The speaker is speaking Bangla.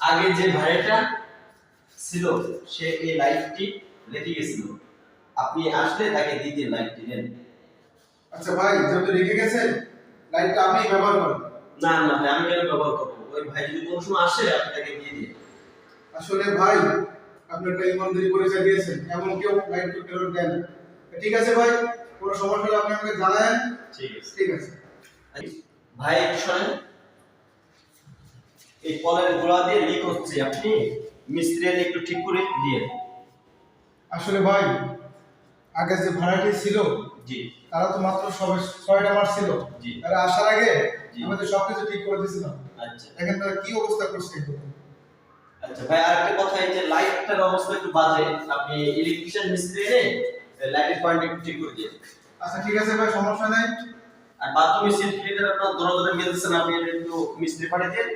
আগে যে ভাইটা ছিল সে এই লাইটটি রেখে গেছিল, আপনি আসলে তাকে দিয়ে দিন লাইটটি নেন। আচ্ছা ভাই, যেহেতু রেখে গেছেন, লাইটটা আপনি ব্যবহার করেন। না না ভাই, আমি কেন ব্যবহার করবো? ওই ভাই যদি কোনো সময় আসে আপনি তাকে দিয়ে দিন। আসলে ভাই, আপনি একটা ইমানদারি পরিচয় দিয়েছেন, এমন কেউ লাইট ফেরত দেন না। ঠিক আছে ভাই, কোনো সমস্যা হলে আপনি আমাকে জানায়েন। ঠিক আছে। ঠিক আছে ভাই একটু শোনেন, এই কলের গোড়া দিয়ে লিক হচ্ছে, আপনি মিস্ত্রি এনে একটু ঠিক করে দিয়ে। আসলে ভাই, আগে যে ভাড়াটি ছিল জি তারা তো মাত্র সবে 6টা মাস ছিল। জি তারা আসার আগে জি। আমাদের সবকিছু ঠিক করে দিয়েছিলাম। আচ্ছা দেখেন তারা কি অবস্থা করছে। আচ্ছা ভাই, আরেকটা কথা, এই যে লাইটটার অবস্থা একটু বাজে, আপনি ইলেকট্রিশিয়ান মিস্ত্রি এনে লাইটের পয়েন্ট একটু ঠিক করে দিয়ে। আচ্ছা ঠিক আছে ভাই, সমস্যা নাই। আর বাথরুমে সিট ক্লিনার আপনার দরজাটা মেলছেন, আপনি এটা একটু মিস্ত্রি পাঠিয়ে দিয়ে